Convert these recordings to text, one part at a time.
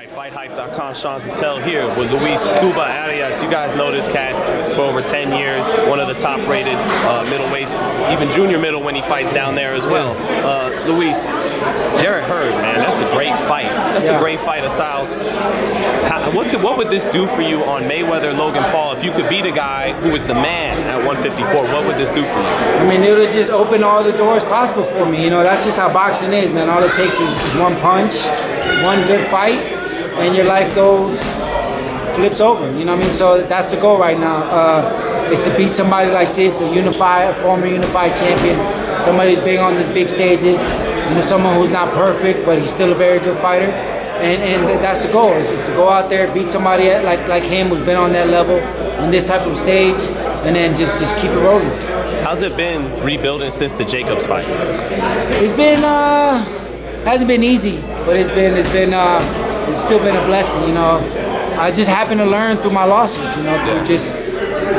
FightHype.com, Sean Patel here with Luis Cuba Arias. You guys know this cat for over 10 years, one of the top-rated middleweights, even junior middle when he fights down there as well. Luis, Jarrett Hurd, man, that's a great fight. That's a great fight of styles. What would this do for you on Mayweather, Logan Paul? If you could beat a guy who was the man at 154, what would this do for you? I mean, it would just open all the doors possible for me. You know, that's just how boxing is, man. All it takes is one punch, one good fight, and your life flips over, you know what I mean? So that's the goal right now, is to beat somebody like this, a former unified champion, somebody who's big on these big stages, you know, someone who's not perfect, but he's still a very good fighter. And that's the goal, is to go out there, beat somebody like him who's been on that level, on this type of stage, and then just keep it rolling. How's it been rebuilding since the Jacobs fight? It's been, hasn't been easy, but it's still been a blessing, you know. I just happen to learn through my losses, you know, through just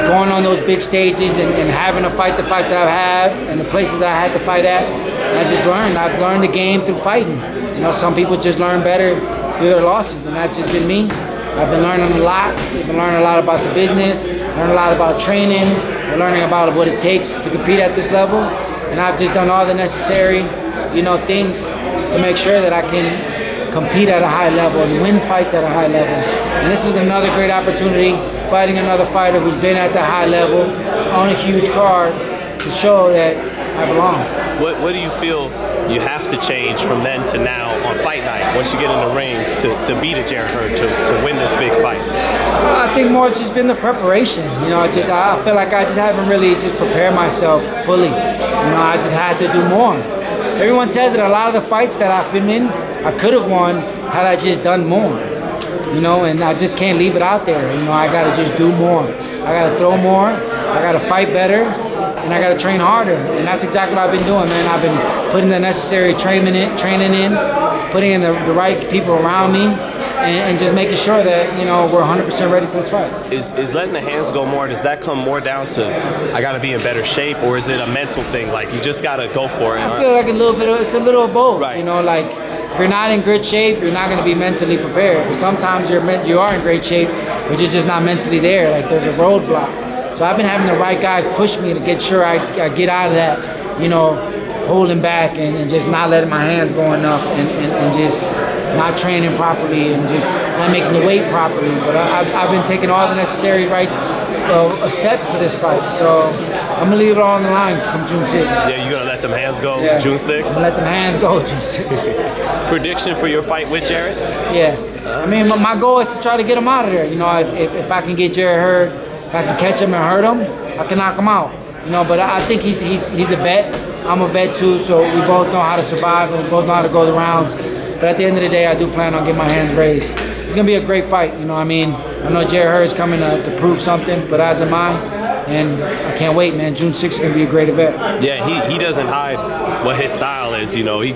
going on those big stages and having to fight the fights that I've had and the places that I had to fight at. And I just learned. I've learned the game through fighting. You know, some people just learn better through their losses, and that's just been me. I've been learning a lot. I've been learning a lot about the business, learning a lot about training, learning about what it takes to compete at this level. And I've just done all the necessary, you know, things to make sure that I can compete at a high level and win fights at a high level. And this is another great opportunity, fighting another fighter who's been at the high level on a huge card to show that I belong. What do you feel you have to change from then to now on fight night, once you get in the ring, to beat a Jarrett Hurd, to win this big fight? I think more it's just been the preparation. You know, I feel like I just haven't really just prepared myself fully. You know, I just had to do more. Everyone says that a lot of the fights that I've been in, I could have won had I just done more, you know, and I just can't leave it out there. You know, I gotta just do more. I gotta throw more, I gotta fight better, and I gotta train harder. And that's exactly what I've been doing, man. I've been putting the necessary training in, putting in the right people around me, and just making sure that, you know, we're 100% ready for this fight. Is letting the hands go more, does that come more down to, I gotta be in better shape, or is it a mental thing, like you just gotta go for it? I feel like it's a little of both, right. You know, like, if you're not in good shape, you're not going to be mentally prepared. But sometimes you are in great shape, but you're just not mentally there. Like, there's a roadblock. So I've been having the right guys push me to get sure I get out of that, you know, holding back and just not letting my hands go enough and just not training properly and just not making the weight properly. But I've been taking all the necessary steps for this fight. So I'm going to leave it all on the line come June 6th. Yeah, you're going to let them hands go June 6th? I'm going to let them hands go June 6th. Prediction for your fight with Jarrett? Yeah. I mean, my goal is to try to get him out of there. You know, if I can get Jarrett Hurd, if I can catch him and hurt him, I can knock him out. You know, but I think he's a vet. I'm a vet too, so we both know how to survive and we both know how to go the rounds. But at the end of the day, I do plan on getting my hands raised. It's going to be a great fight, you know what I mean? I know Jarrett Hurd is coming to prove something, but as am I. And I can't wait, man. June 6th is going to be a great event. Yeah, he doesn't hide what his style is, you know. He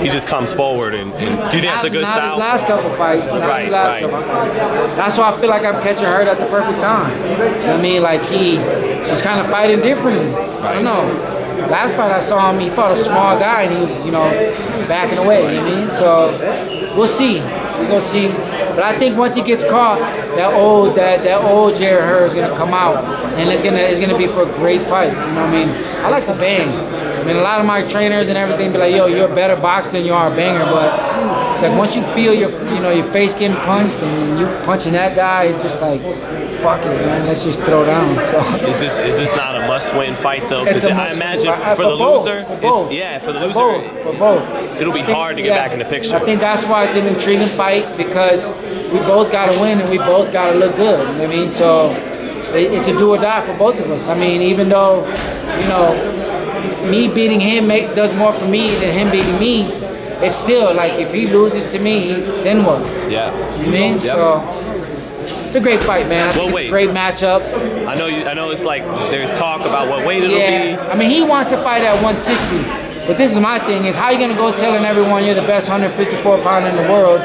just comes forward and do you think that's a good style? Not his last couple fights. Not his last couple fights. That's why I feel like I'm catching Hurd at the perfect time. You know what I mean? Like, he's kind of fighting differently. I don't know. Last fight I saw him, he fought a small guy and he was, you know, backing away, you know what I mean? So we'll see. We're going to see. But I think once he gets caught, that old Jarrett Hurd is gonna come out, and it's gonna be for a great fight. You know what I mean? I like to bang. I mean, a lot of my trainers and everything be like, "Yo, you're a better boxer than you are a banger." But it's like once you feel your face getting punched and you punching that guy, it's just like, fuck it, man. Let's just throw down. So is this not a must-win fight though? Because I imagine for the loser, for the loser, for both, it'll be hard to get back in the picture. I think that's why it's an intriguing fight, because we both got to win and we both got to look good. You know what I mean? So it's a do or die for both of us. I mean, even though, you know, me beating him does more for me than him beating me, it's still like if he loses to me, then what? Yeah. You know what I mean? Yep. So it's a great fight, man. I think it's a great matchup. I know it's like there's talk about what weight it'll be. I mean, he wants to fight at 160. But this is my thing, is how you going to go telling everyone you're the best 154-pounder in the world?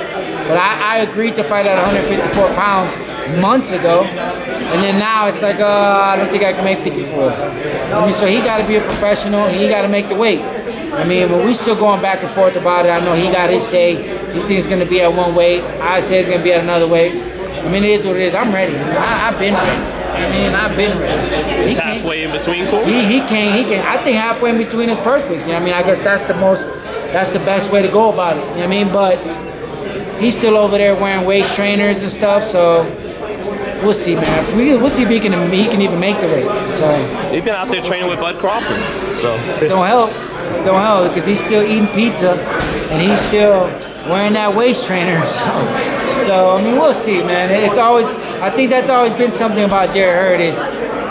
But I agreed to fight at 154 pounds months ago, and then now it's like, I don't think I can make 54. I mean, so he got to be a professional. He got to make the weight. I mean, but we still going back and forth about it. I know he got his say. He thinks it's going to be at one weight. I say it's going to be at another weight. I mean, it is what it is. I'm ready. I've been ready. I mean, I've been ready. Is halfway in between cool? He can't. I think halfway in between is perfect. You know what I mean? I guess that's the best way to go about it. You know what I mean? But he's still over there wearing waist trainers and stuff, so we'll see, man. We'll see if he can even make the weight. So he's been out there training with Bud Crawford. So don't help because he's still eating pizza and he's still wearing that waist trainer. So I mean, we'll see, man. I think that's always been something about Jarrett Hurd is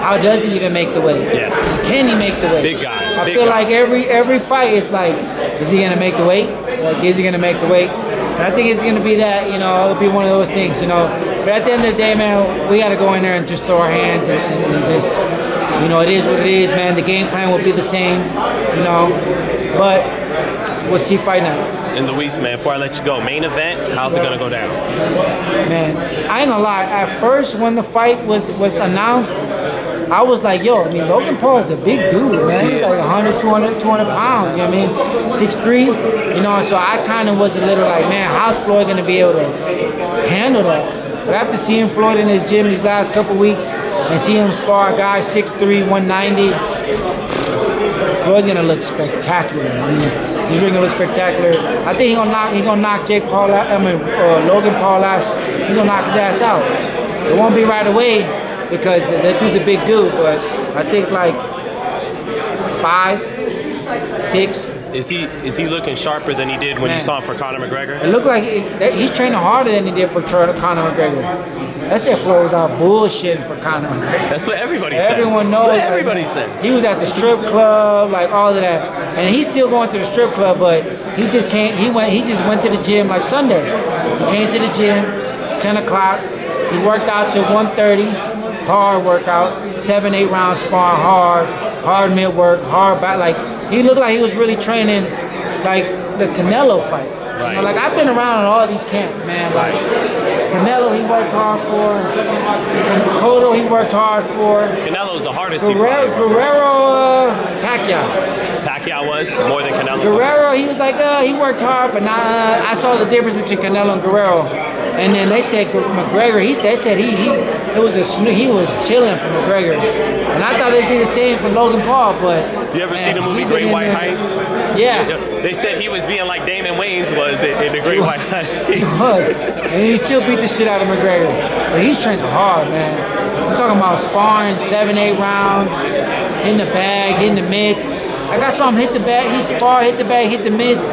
how does he even make the weight? Yes. Can he make the weight? Big guy. I feel like every fight is like, is he gonna make the weight? Like, is he gonna make the weight? And I think it's gonna be that, it'll be one of those things, But at the end of the day, man, we gotta go in there and just throw our hands and just, it is what it is, man. The game plan will be the same, but we'll see fight night. And Luis, man, before I let you go, main event, how's it gonna go down? Man, I ain't gonna lie. At first, when the fight was announced, I was like, Logan Paul is a big dude, man. He's like 100, 200 pounds, you know what I mean? 6'3", so I kind of was a little like, man, how's Floyd gonna be able to handle that? But after seeing Floyd in his gym these last couple weeks and seeing him spar a guy 6'3", 190, Floyd's gonna look spectacular. I mean, he's really gonna look spectacular. I think he's gonna knock Logan Paul out. He's gonna knock his ass out. It won't be right away because that dude's a big dude, but I think like 5, 6. Is he looking sharper than he did when you saw him for Conor McGregor? It looked like he's training harder than he did for Conor McGregor. That said, Floyd was out bullshitting for Conor McGregor. That's what everybody says. Everyone knows. That's what everybody says. He was at the strip club, like all of that, and he's still going to the strip club, but he just can't. He just went to the gym like Sunday. He came to the gym, 10 o'clock. He worked out till 1:30. Hard workout, 7-8 rounds sparring hard mid work, hard back. Like he looked like he was really training like the Canelo fight. Right. Like I've been around in all these camps, man. Like Canelo, he worked hard for. Cotto, he worked hard for. Canelo's the hardest. Guerrero, Pacquiao. Pacquiao was more than Canelo. Guerrero, he was like, he worked hard, but I saw the difference between Canelo and Guerrero. And then they said McGregor, they said he was chilling for McGregor. And I thought it'd be the same for Logan Paul, but you ever see the movie Great White Hype? Yeah. They said he was being like Damon Wayans was in the Great White Hype. He was. And he still beat the shit out of McGregor. But he's training hard, man. I'm talking about sparring 7-8 rounds, hitting the bag, hitting the mitts. Like I saw him hit the bag, he sparred, hit the bag, hit the mitts,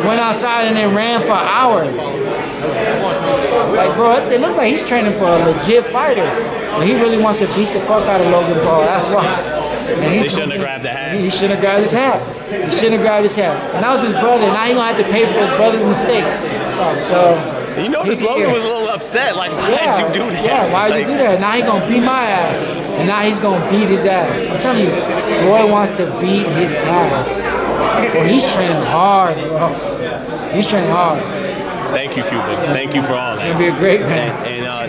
went outside and then ran for an hour. Like, bro, it looks like he's training for a legit fighter. But he really wants to beat the fuck out of Logan Paul. That's why. And he shouldn't have grabbed the hat. He shouldn't have grabbed his hat. He shouldn't have grabbed his hat. And that was his brother. Now he's going to have to pay for his brother's mistakes. So, this Logan was a little upset. Like, why'd you do that? Yeah, why'd you do that? Now he's going to beat my ass. And now he's going to beat his ass. I'm telling you, Floyd wants to beat his ass. Well, he's training hard, bro. He's training hard. Thank you, Cuban. Thank you for all that. It's gonna be a great man.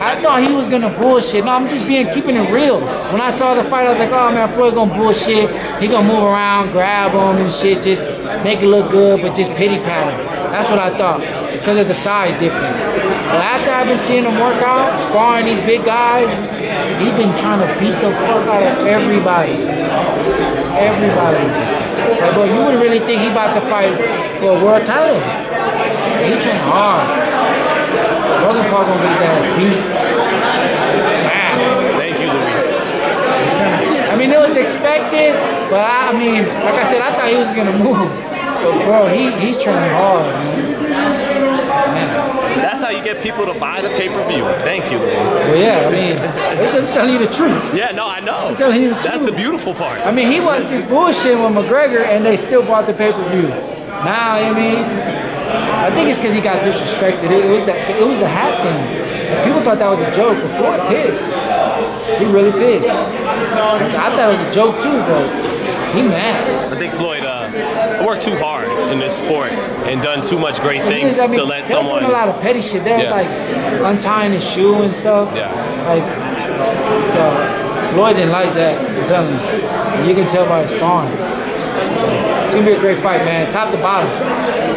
I thought he was gonna bullshit. No, I'm just keeping it real. When I saw the fight, I was like, oh man, Floyd gonna bullshit. He gonna move around, grab him and shit, just make it look good, but just pity pat him. That's what I thought because of the size difference. But after I've been seeing him work out, sparring these big guys, he's been trying to beat the fuck out of everybody. Everybody. Like, bro, you wouldn't really think he about to fight for a world title. He trained hard. Logan Paul gonna get his ass beat. Wow. Thank you, Luis. I mean, it was expected, but I mean, like I said, I thought he was gonna move. So, bro, he's training hard, man. That's how you get people to buy the pay-per-view. Thank you, Luis. Well, yeah, I mean, I'm telling you the truth. Yeah, no, I know. I'm telling you the truth. That's the beautiful part. I mean, he was just bullshitting with McGregor, and they still bought the pay-per-view. Now, I mean, I think it's because he got disrespected. It was the hat thing. And people thought that was a joke, but Floyd pissed. He really pissed. I thought it was a joke too, but he mad. I think Floyd worked too hard in this sport and done too much great things to let someone. They're doing a lot of petty shit. They're like untying his shoe and stuff. Yeah. Like, Floyd didn't like that. I'm telling you. You can tell by his sparring. It's gonna be a great fight, man. Top to bottom.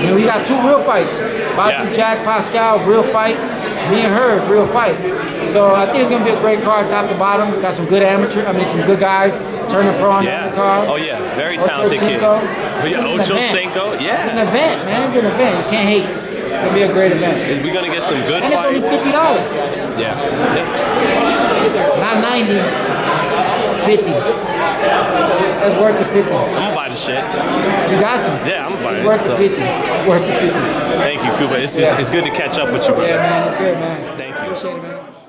You know, we got 2 real fights. Bobby Jack Pascal, real fight. Me and her, real fight. So I think it's gonna be a great card, top to bottom. Got some good some good guys. Turner Pro on the card. Oh yeah, very talented kids. Ocho Cinco, It's an event, man. It's an event. You can't hate. It's gonna be a great event. We're gonna get some good and fights. And it's only $50. Yeah. Not 90. 50. That's worth the 50. I'm gonna buy the shit. You got to. Yeah, I'm gonna buy it. It's worth the 50. Worth the 50. Thank you, Cuba. It's good to catch up with you, brother. Yeah, man. It's good, man. Thank you. Appreciate it, man.